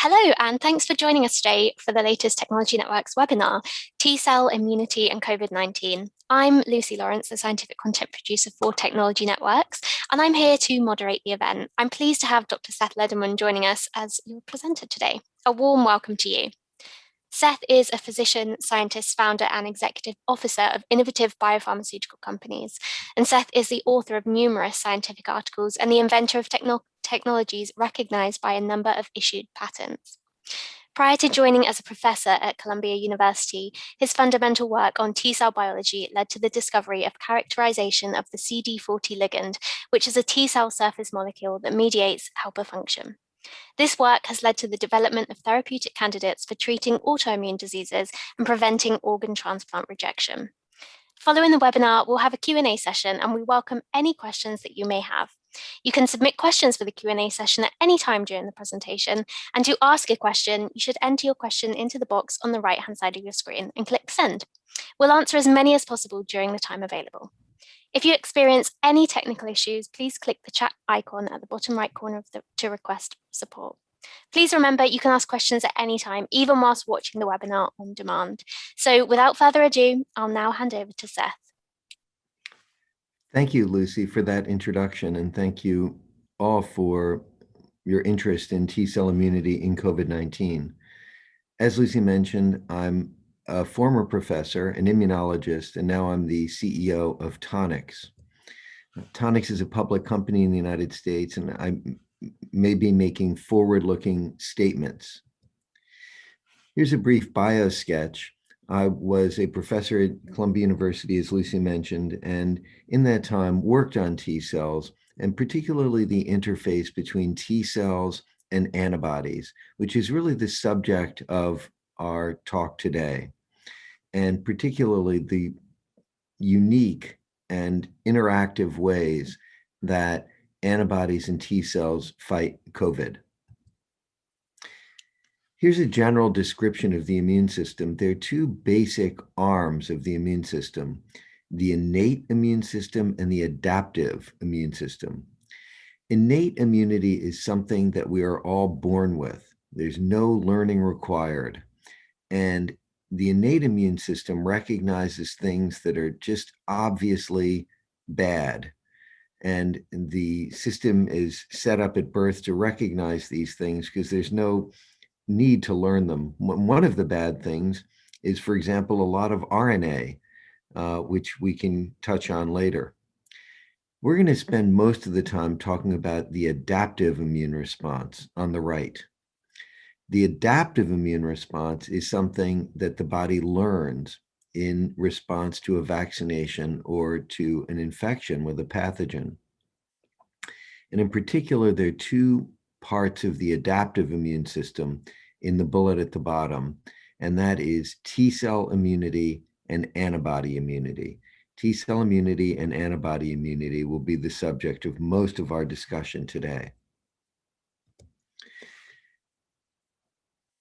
Hello, and thanks for joining us today for the latest Technology Networks webinar, T-cell immunity and COVID-19. I'm Lucy Lawrence, the scientific content producer for Technology Networks, and I'm here to moderate the event. I'm pleased to have Dr. Seth Lederman joining us as your presenter today. A warm welcome to you. Seth is a physician, scientist, founder, and executive officer of innovative biopharmaceutical companies. And Seth is the author of numerous scientific articles and the inventor of technologies recognized by a number of issued patents. Prior to joining as a professor at Columbia University, his fundamental work on T-cell biology led to the discovery of characterization of the CD40 ligand, which is a T-cell surface molecule that mediates helper function. This work has led to the development of therapeutic candidates for treating autoimmune diseases and preventing organ transplant rejection. Following the webinar, we'll have a Q&A session, and we welcome any questions that you may have. You can submit questions for the Q&A session at any time during the presentation, and to ask a question, you should enter your question into the box on the right-hand side of your screen and click send. We'll answer as many as possible during the time available. If you experience any technical issues, please click the chat icon at the bottom right corner to request support. Please remember you can ask questions at any time, even whilst watching the webinar on demand. So without further ado, I'll now hand over to Seth. Thank you, Lucy, for that introduction, and thank you all for your interest in T-cell immunity in COVID-19. As Lucy mentioned, I'm a former professor, an immunologist, and now I'm the CEO of Tonix. Tonix is a public company in the United States, and I may be making forward-looking statements. Here's a brief bio sketch. I was a professor at Columbia University, as Lucy mentioned, and in that time worked on T cells, and particularly the interface between T cells and antibodies, which is really the subject of our talk today, and particularly the unique and interactive ways that antibodies and T cells fight COVID. Here's a general description of the immune system. There are two basic arms of the immune system, the innate immune system and the adaptive immune system. Innate immunity is something that we are all born with. There's no learning required. And the innate immune system recognizes things that are just obviously bad. And the system is set up at birth to recognize these things because there's no need to learn them. One of the bad things is, for example, a lot of RNA, which we can touch on later. We're going to spend most of the time talking about the adaptive immune response on the right. The adaptive immune response is something that the body learns in response to a vaccination or to an infection with a pathogen. And in particular, there are two parts of the adaptive immune system in the bullet at the bottom, and that is T-cell immunity and antibody immunity. T-cell immunity and antibody immunity will be the subject of most of our discussion today.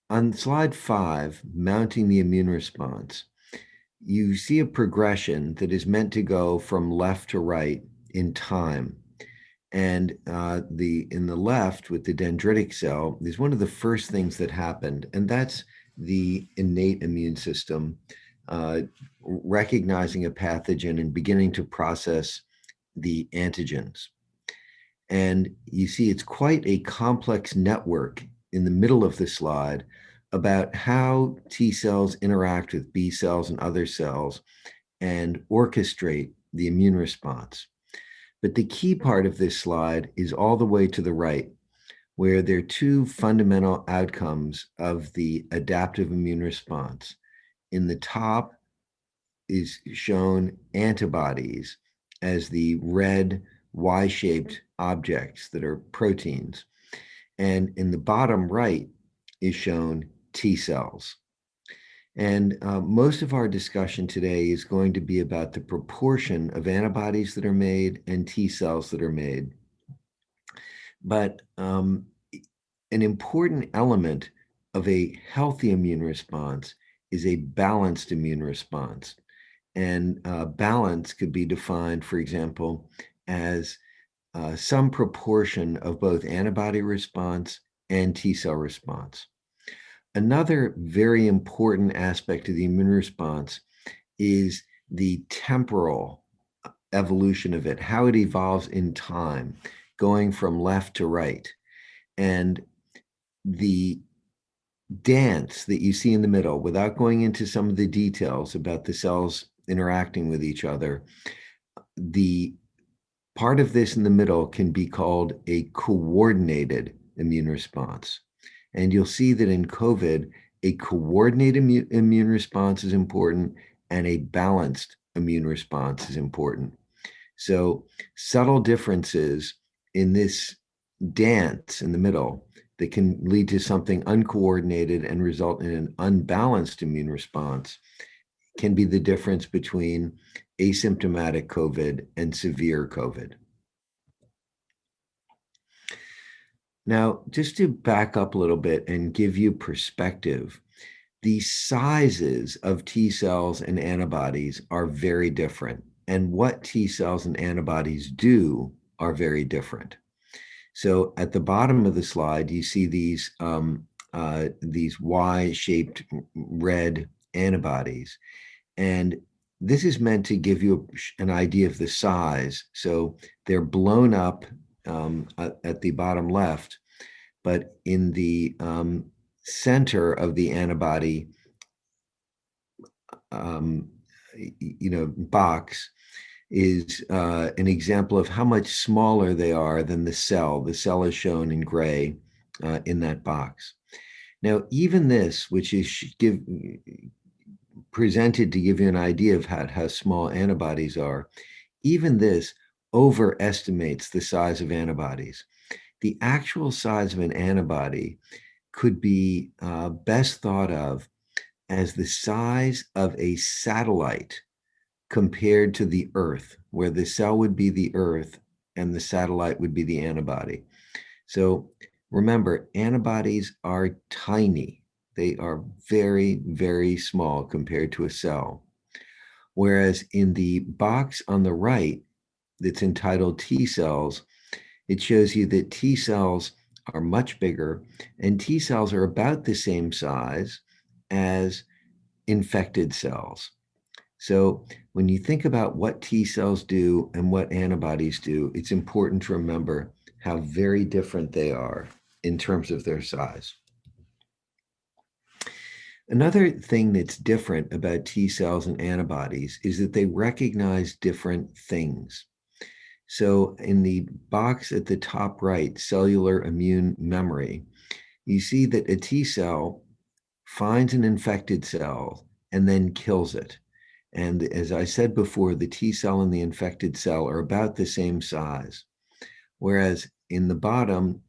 On slide 5, mounting the immune response, you see a progression that is meant to go from left to right in time. And in the left with the dendritic cell is one of the first things that happened, and that's the innate immune system recognizing a pathogen and beginning to process the antigens. And you see it's quite a complex network in the middle of the slide about how T cells interact with B cells and other cells and orchestrate the immune response. But the key part of this slide is all the way to the right, where there are two fundamental outcomes of the adaptive immune response. In the top is shown antibodies as the red Y-shaped objects that are proteins. And in the bottom right is shown T cells. And most of our discussion today is going to be about the proportion of antibodies that are made and T cells that are made. But an important element of a healthy immune response is a balanced immune response. And balance could be defined, for example, as some proportion of both antibody response and T cell response. Another very important aspect of the immune response is the temporal evolution of it, how it evolves in time, going from left to right. And the dance that you see in the middle, without going into some of the details about the cells interacting with each other, the part of this in the middle can be called a coordinated immune response. And you'll see that in COVID, a coordinated immune response is important and a balanced immune response is important. So subtle differences in this dance in the middle that can lead to something uncoordinated and result in an unbalanced immune response can be the difference between asymptomatic COVID and severe COVID. Now, just to back up a little bit and give you perspective, the sizes of T cells and antibodies are very different, and what T cells and antibodies do are very different. So at the bottom of the slide, you see these Y-shaped red antibodies, and this is meant to give you an idea of the size. So they're blown up at the bottom left, but in the center of the antibody box is an example of how much smaller they are than the cell. The cell is shown in gray in that box. Now, even this, which is presented to give you an idea of how small antibodies are, even this overestimates the size of antibodies. The actual size of an antibody could be best thought of as the size of a satellite compared to the Earth, where the cell would be the Earth and the satellite would be the antibody. So remember, antibodies are tiny. They are very, very small compared to a cell. Whereas in the box on the right that's entitled T cells, it shows you that T cells are much bigger, and T cells are about the same size as infected cells. So when you think about what T cells do and what antibodies do, it's important to remember how very different they are in terms of their size. Another thing that's different about T cells and antibodies is that they recognize different things. So in the box at the top right, cellular immune memory, you see that a T cell finds an infected cell and then kills it. And as I said before, the T cell and the infected cell are about the same size. Whereas in the bottom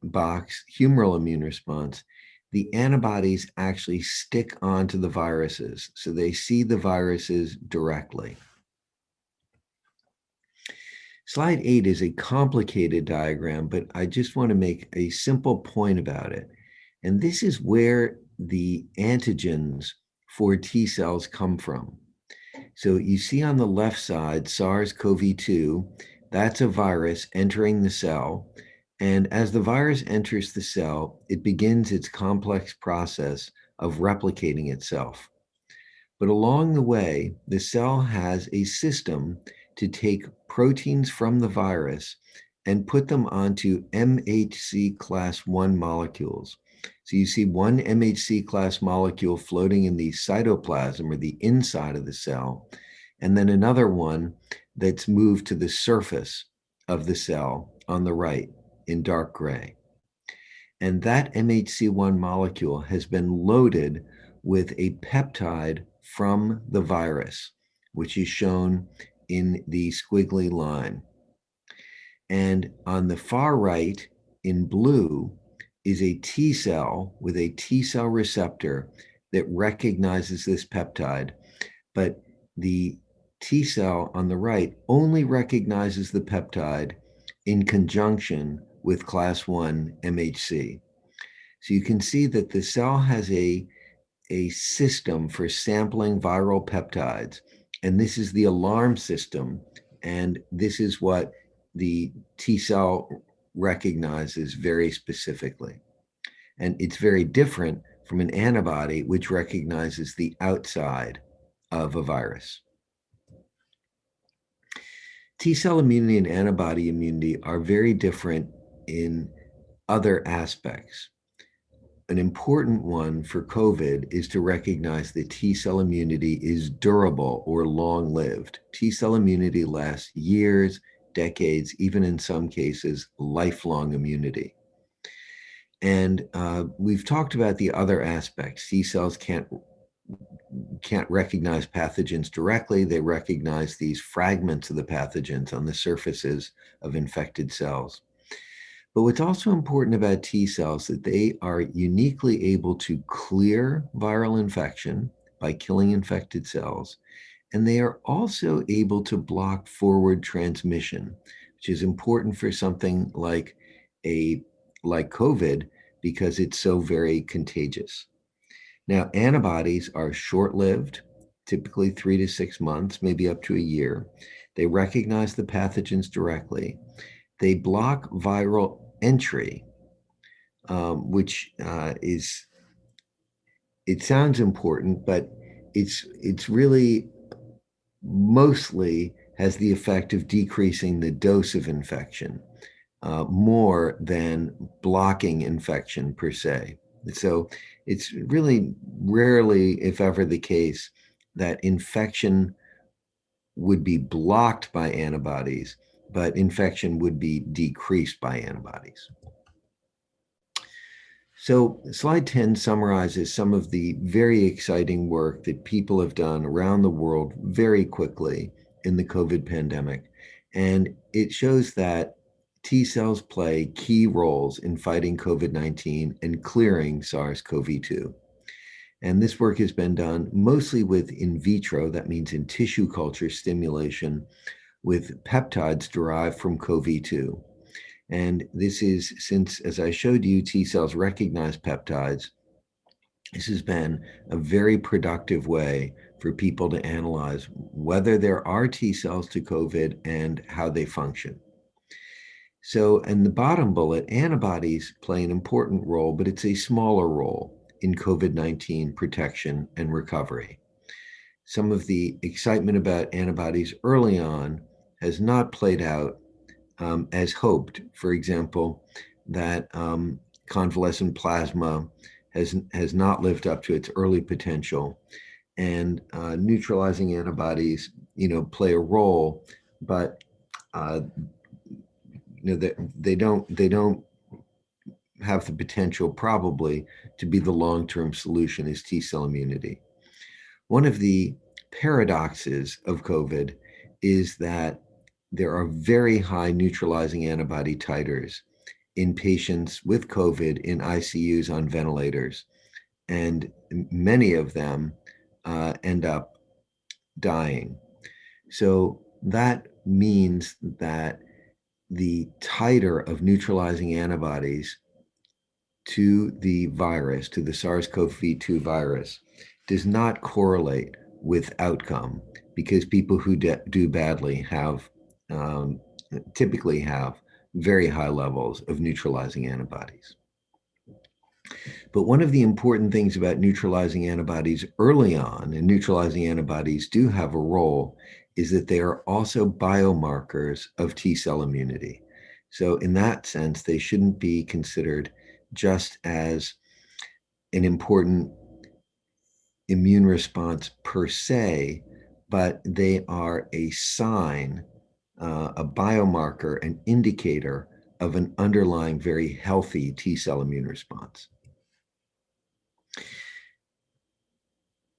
box, humoral immune response, the antibodies actually stick onto the viruses. So they see the viruses directly. Slide 8 is a complicated diagram, but I just want to make a simple point about it. And this is where the antigens for T cells come from. So you see on the left side, SARS-CoV-2, that's a virus entering the cell. And as the virus enters the cell, it begins its complex process of replicating itself. But along the way, the cell has a system to take proteins from the virus and put them onto MHC class 1 molecules. So you see one MHC class molecule floating in the cytoplasm or the inside of the cell, and then another one that's moved to the surface of the cell on the right in dark gray. And that MHC1 molecule has been loaded with a peptide from the virus, which is shown in the squiggly line. And on the far right in blue is a T cell with a T cell receptor that recognizes this peptide. But the T cell on the right only recognizes the peptide in conjunction with class 1 MHC. So you can see that the cell has a system for sampling viral peptides, and this is the alarm system, and this is what the T cell recognizes very specifically. And it's very different from an antibody, which recognizes the outside of a virus. T-cell immunity and antibody immunity are very different in other aspects. An important one for COVID is to recognize that T-cell immunity is durable or long-lived. T-cell immunity lasts years, decades, even in some cases, lifelong immunity. And we've talked about the other aspects. T cells can't recognize pathogens directly. They recognize these fragments of the pathogens on the surfaces of infected cells. But what's also important about T cells is that they are uniquely able to clear viral infection by killing infected cells. And they are also able to block forward transmission, which is important for something like COVID because it's so very contagious. Now, antibodies are short-lived, typically 3 to 6 months, maybe up to a year. They recognize the pathogens directly. They block viral entry, which it sounds important, but it's really mostly has the effect of decreasing the dose of infection more than blocking infection per se. So it's really rarely, if ever, the case that infection would be blocked by antibodies, but infection would be decreased by antibodies. So slide 10 summarizes some of the very exciting work that people have done around the world very quickly in the COVID pandemic. And it shows that T cells play key roles in fighting COVID-19 and clearing SARS-CoV-2. And this work has been done mostly with in vitro, that means in tissue culture stimulation, with peptides derived from CoV-2. And this is, since, as I showed you, T cells recognize peptides, this has been a very productive way for people to analyze whether there are T cells to COVID and how they function. So in the bottom bullet, antibodies play an important role, but it's a smaller role in COVID-19 protection and recovery. Some of the excitement about antibodies early on has not played out as hoped. For example, that convalescent plasma has not lived up to its early potential, and neutralizing antibodies, play a role, but they don't have the potential probably to be the long-term solution as T-cell immunity. One of the paradoxes of COVID is that there are very high neutralizing antibody titers in patients with COVID in ICUs on ventilators, and many of them end up dying. So that means that the titer of neutralizing antibodies to the virus, to the SARS-CoV-2 virus, does not correlate with outcome, because people who do badly typically have very high levels of neutralizing antibodies. But one of the important things about neutralizing antibodies early on, and neutralizing antibodies do have a role, is that they are also biomarkers of T-cell immunity. So in that sense, they shouldn't be considered just as an important immune response per se, but they are a sign, a biomarker, an indicator of an underlying very healthy T-cell immune response.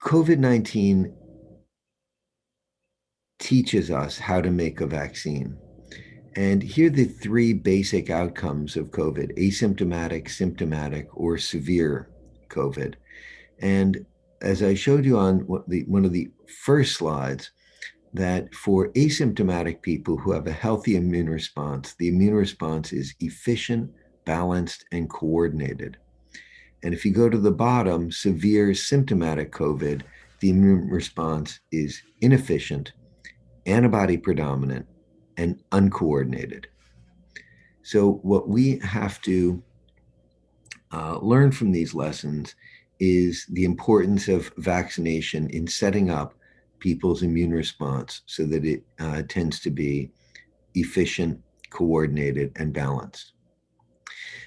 COVID-19 teaches us how to make a vaccine. And here are the three basic outcomes of COVID: asymptomatic, symptomatic, or severe COVID. And as I showed you on one of the first slides, that for asymptomatic people who have a healthy immune response, the immune response is efficient, balanced, and coordinated. And if you go to the bottom, severe symptomatic COVID, the immune response is inefficient, antibody predominant, and uncoordinated. So what we have to learn from these lessons is the importance of vaccination in setting up people's immune response so that it tends to be efficient, coordinated, and balanced.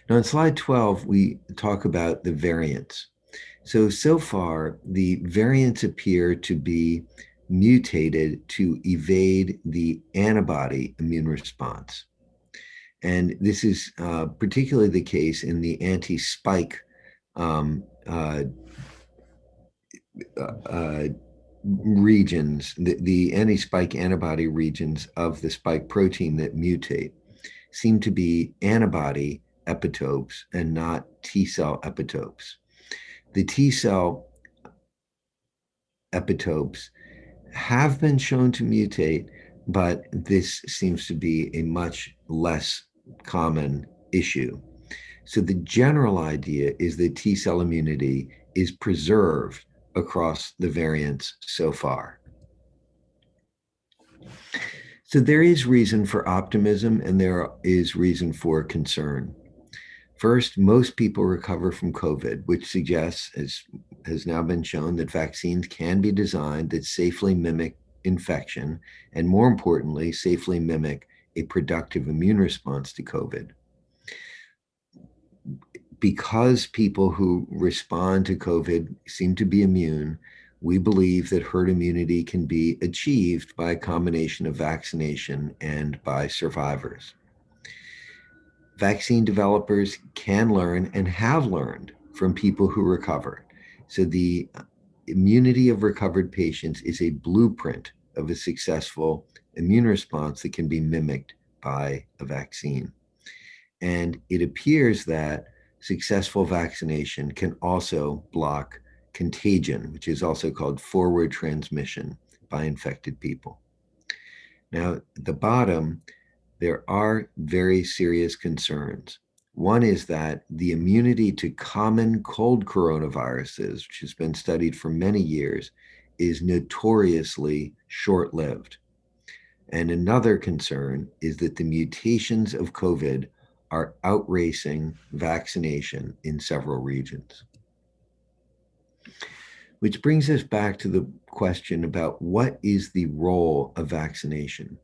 Now, in slide 12, we talk about the variants. So far, the variants appear to be mutated to evade the antibody immune response. And this is particularly the case in the anti-spike um, uh, uh, regions, the anti-spike antibody regions of the spike protein that mutate seem to be antibody epitopes and not T cell epitopes. The T cell epitopes have been shown to mutate, but this seems to be a much less common issue. So the general idea is that T cell immunity is preserved across the variants so far. So there is reason for optimism and there is reason for concern. First, most people recover from COVID, which suggests, as has now been shown, that vaccines can be designed that safely mimic infection and, more importantly, safely mimic a productive immune response to COVID. Because people who respond to COVID seem to be immune, we believe that herd immunity can be achieved by a combination of vaccination and by survivors. Vaccine developers can learn and have learned from people who recover. So the immunity of recovered patients is a blueprint of a successful immune response that can be mimicked by a vaccine. And it appears that successful vaccination can also block contagion, which is also called forward transmission by infected people. Now, at the bottom, there are very serious concerns. One is that the immunity to common cold coronaviruses, which has been studied for many years, is notoriously short-lived. And another concern is that the mutations of COVID are outracing vaccination in several regions. Which brings us back to the question about what is the role of vaccination?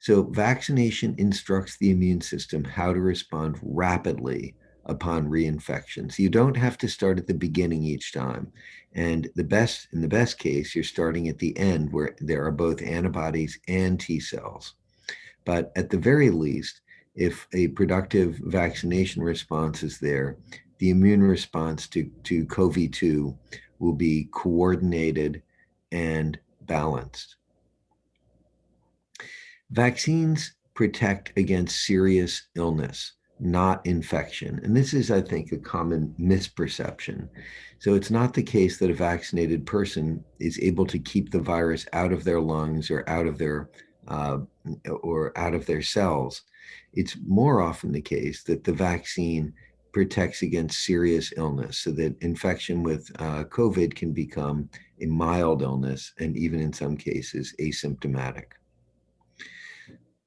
So vaccination instructs the immune system how to respond rapidly upon reinfection. So you don't have to start at the beginning each time. And in the best case, you're starting at the end where there are both antibodies and T cells. But at the very least, if a productive vaccination response is there, the immune response to COVID-2 will be coordinated and balanced. Vaccines protect against serious illness, not infection. And this is, I think, a common misperception. So it's not the case that a vaccinated person is able to keep the virus out of their lungs or out of their cells. It's more often the case that the vaccine protects against serious illness so that infection with COVID can become a mild illness and even in some cases asymptomatic.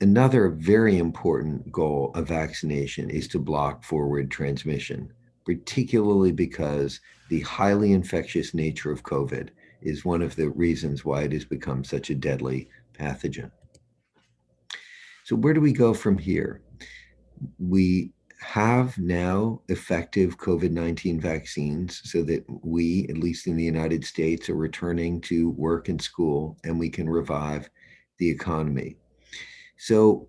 Another very important goal of vaccination is to block forward transmission, particularly because the highly infectious nature of COVID is one of the reasons why it has become such a deadly pathogen. So where do we go from here? We have now effective COVID-19 vaccines so that we, at least in the United States, are returning to work and school and we can revive the economy. So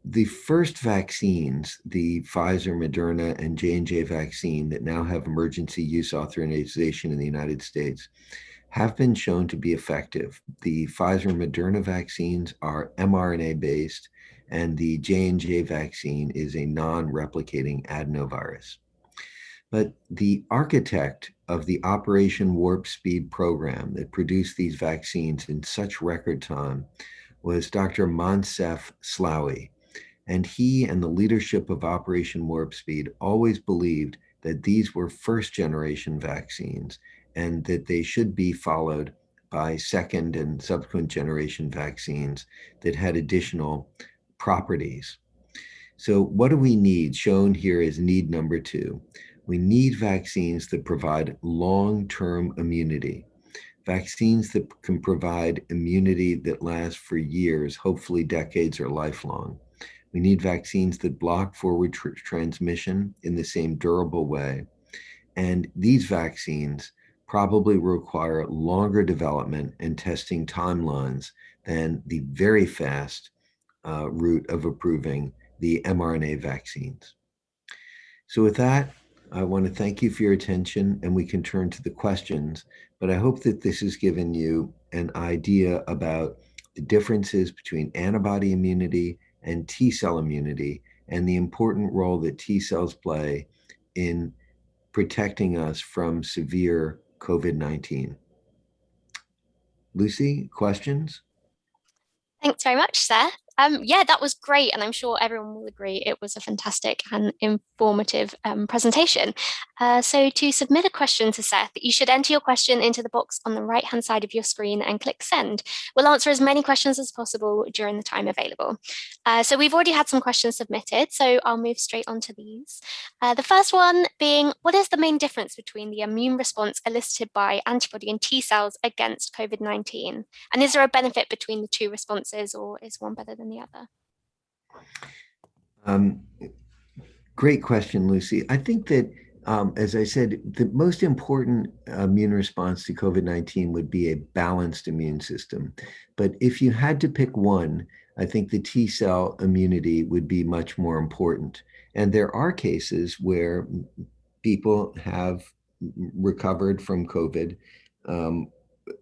the first vaccines, the Pfizer, Moderna, and J&J vaccine that now have emergency use authorization in the United States have been shown to be effective. The Pfizer and Moderna vaccines are mRNA-based, and the J&J vaccine is a non-replicating adenovirus. But the architect of the Operation Warp Speed program that produced these vaccines in such record time was Dr. Moncef Slaoui. And he and the leadership of Operation Warp Speed always believed that these were first generation vaccines and that they should be followed by second and subsequent generation vaccines that had additional properties. So what do we need? Shown here is need number 2. We need vaccines that provide long-term immunity. Vaccines that can provide immunity that lasts for years, hopefully decades or lifelong. We need vaccines that block forward transmission in the same durable way. And these vaccines probably require longer development and testing timelines than the very fast route of approving the mRNA vaccines. So with that, I want to thank you for your attention, and we can turn to the questions. But I hope that this has given you an idea about the differences between antibody immunity and T cell immunity, and the important role that T cells play in protecting us from severe COVID-19. Lucy, questions? Thanks very much, Seth. Yeah, that was great. And I'm sure everyone will agree it was a fantastic and informative presentation. So to submit a question to Seth, you should enter your question into the box on the right-hand side of your screen and click send. We'll answer as many questions as possible during the time available. So we've already had some questions submitted, so I'll move straight on to these. The first one being, what is the main difference between the immune response elicited by antibody and T cells against COVID-19? And is there a benefit between the two responses, or is one better than the other? Great question, Lucy. I think that, as I said, the most important immune response to COVID-19 would be a balanced immune system. But if you had to pick one, I think the T cell immunity would be much more important. And there are cases where people have recovered from COVID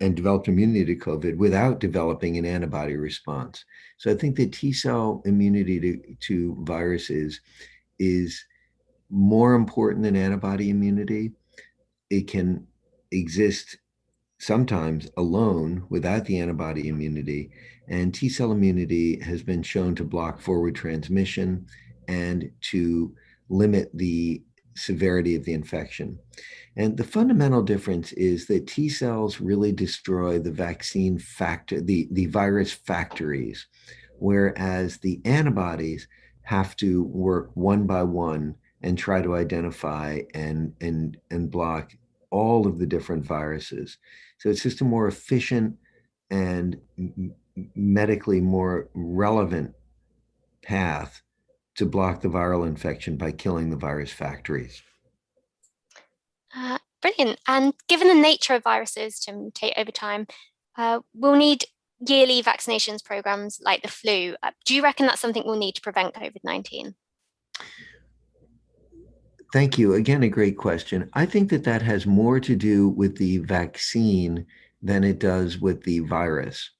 and developed immunity to COVID without developing an antibody response. So I think that T cell immunity to viruses is more important than antibody immunity. It can exist sometimes alone without the antibody immunity. And T cell immunity has been shown to block forward transmission and to limit the severity of the infection. And the fundamental difference is that T cells really destroy the vaccine factor, the virus factories, whereas the antibodies have to work one by one and try to identify and block all of the different viruses. So it's just a more efficient and medically more relevant path to block the viral infection by killing the virus factories. Brilliant. And given the nature of viruses to mutate over time, we'll need yearly vaccinations programs like the flu. Do you reckon that's something we'll need to prevent COVID-19? Thank you. Again, a great question. I think that that has more to do with the vaccine than it does with the virus.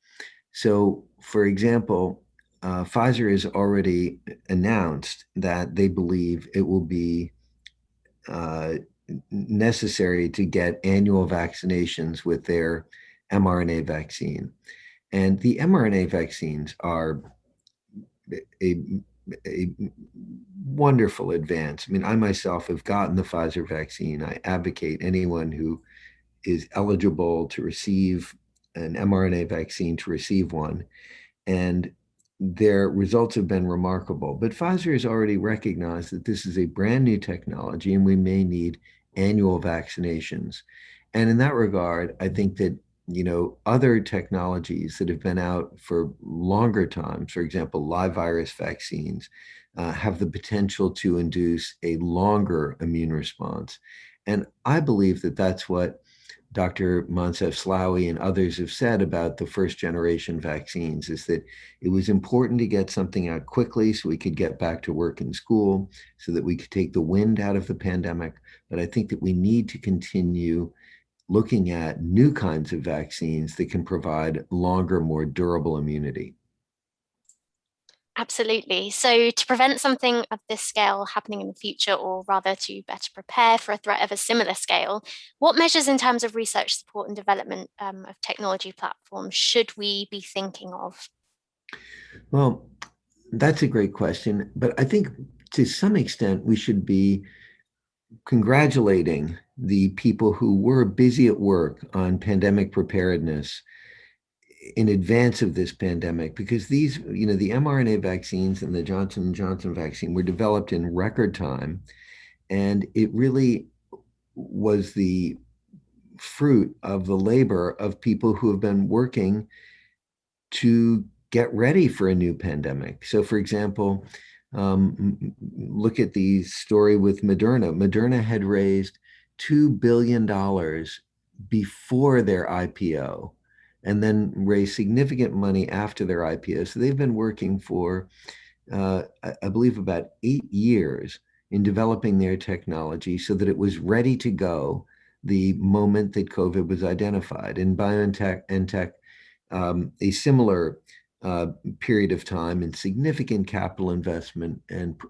So, for example, Pfizer has already announced that they believe it will be necessary to get annual vaccinations with their mRNA vaccine. And the mRNA vaccines are a, a wonderful advance. I mean, I myself have gotten the Pfizer vaccine. I advocate anyone who is eligible to receive an mRNA vaccine to receive one. And their results have been remarkable. But Pfizer has already recognized that this is a brand new technology and we may need annual vaccinations. And in that regard, I think that other technologies that have been out for longer times, for example, live virus vaccines, have the potential to induce a longer immune response. And I believe that that's what Dr. Moncef Slaoui and others have said about the first generation vaccines, is that it was important to get something out quickly so we could get back to work and school, so that we could take the wind out of the pandemic. But I think that we need to continue looking at new kinds of vaccines that can provide longer, more durable immunity. Absolutely. So to prevent something of this scale happening in the future, or rather to better prepare for a threat of a similar scale, what measures in terms of research support and development of technology platforms should we be thinking of? Well, that's a great question. But I think to some extent, we should be congratulating the people who were busy at work on pandemic preparedness in advance of this pandemic, because these, the mRNA vaccines and the Johnson & Johnson vaccine were developed in record time, and it really was the fruit of the labor of people who have been working to get ready for a new pandemic. So, for example, look at the story with Moderna. Moderna had raised $2 billion before their IPO and then raised significant money after their IPO. So they've been working for, I believe, about 8 years in developing their technology so that it was ready to go the moment that COVID was identified. And BioNTech and Tech, a similar period of time and significant capital investment and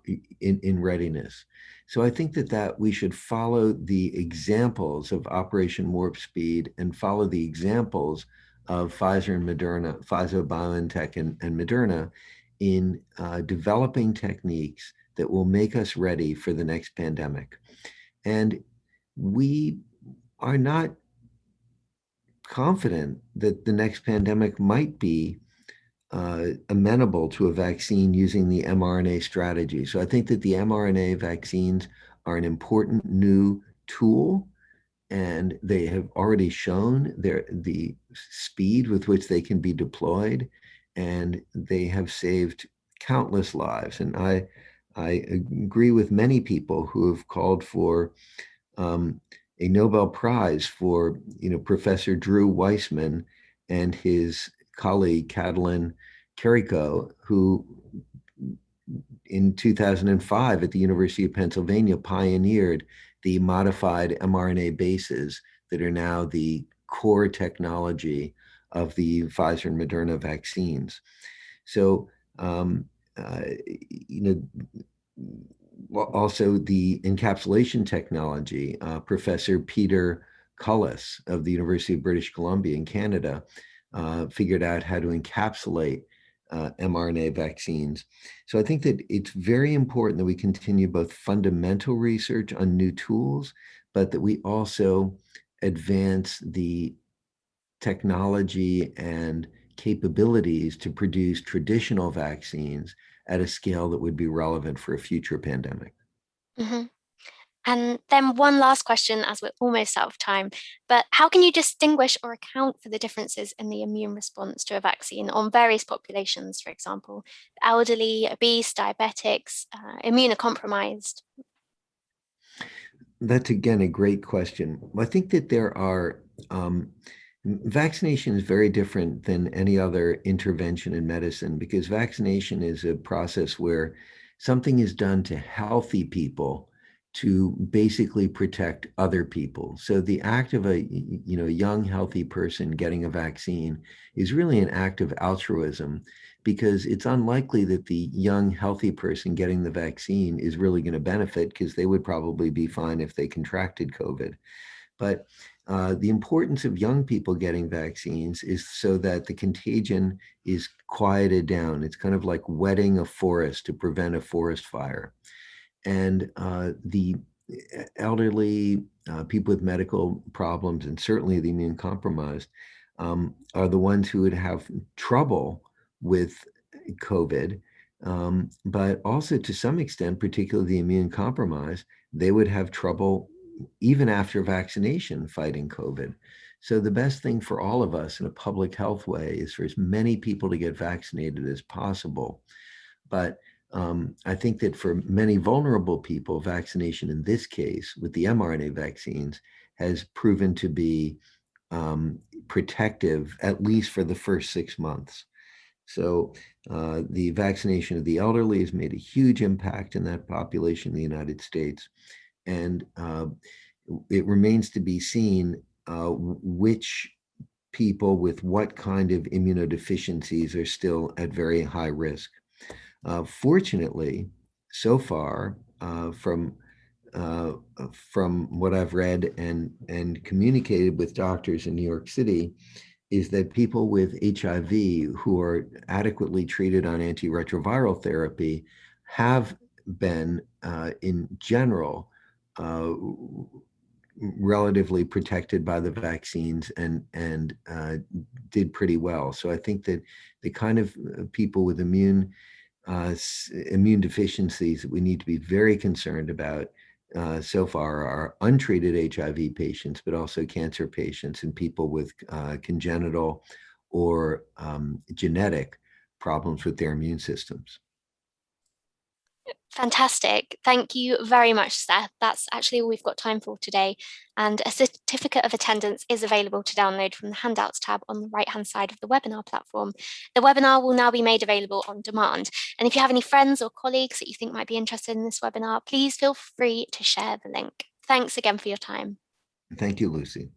in readiness. So I think that we should follow the examples of Operation Warp Speed and follow the examples of Pfizer and Moderna, Pfizer, BioNTech, and Moderna in developing techniques that will make us ready for the next pandemic. And we are not confident that the next pandemic might be amenable to a vaccine using the mRNA strategy. So I think that the mRNA vaccines are an important new tool, and they have already shown the speed with which they can be deployed, and they have saved countless lives. And I agree with many people who have called for a Nobel Prize for, Professor Drew Weissman and his colleague Catalin Carrico, who in 2005 at the University of Pennsylvania pioneered the modified mRNA bases that are now the core technology of the Pfizer and Moderna vaccines. So, also the encapsulation technology, Professor Peter Cullis of the University of British Columbia in Canada figured out how to encapsulate mRNA vaccines. So I think that it's very important that we continue both fundamental research on new tools, but that we also advance the technology and capabilities to produce traditional vaccines at a scale that would be relevant for a future pandemic. Mm-hmm. And then one last question, as we're almost out of time, but how can you distinguish or account for the differences in the immune response to a vaccine on various populations, for example, elderly, obese, diabetics, immunocompromised? That's again a great question. I think that there are vaccination is very different than any other intervention in medicine, because vaccination is a process where something is done to healthy people to basically protect other people. So the act of a young healthy person getting a vaccine is really an act of altruism, because it's unlikely that the young healthy person getting the vaccine is really going to benefit, because they would probably be fine if they contracted COVID. But the importance of young people getting vaccines is so that the contagion is quieted down. It's kind of like wetting a forest to prevent a forest fire. And the elderly, people with medical problems, and certainly the immune compromised, are the ones who would have trouble with COVID. But also to some extent, particularly the immune compromised, they would have trouble even after vaccination fighting COVID. So the best thing for all of us in a public health way is for as many people to get vaccinated as possible. But I think that for many vulnerable people, vaccination in this case with the mRNA vaccines has proven to be protective, at least for the first 6 months. So the vaccination of the elderly has made a huge impact in that population in the United States. And it remains to be seen which people with what kind of immunodeficiencies are still at very high risk. Fortunately, so far, from what I've read and communicated with doctors in New York City, is that people with HIV who are adequately treated on antiretroviral therapy have been, in general, relatively protected by the vaccines and did pretty well. So I think that the kind of people with immune deficiencies that we need to be very concerned about so far are untreated HIV patients, but also cancer patients and people with congenital or genetic problems with their immune systems. Fantastic. Thank you very much, Seth. That's actually all we've got time for today. And a certificate of attendance is available to download from the handouts tab on the right-hand side of the webinar platform. The webinar will now be made available on demand. And if you have any friends or colleagues that you think might be interested in this webinar, please feel free to share the link. Thanks again for your time. Thank you, Lucy.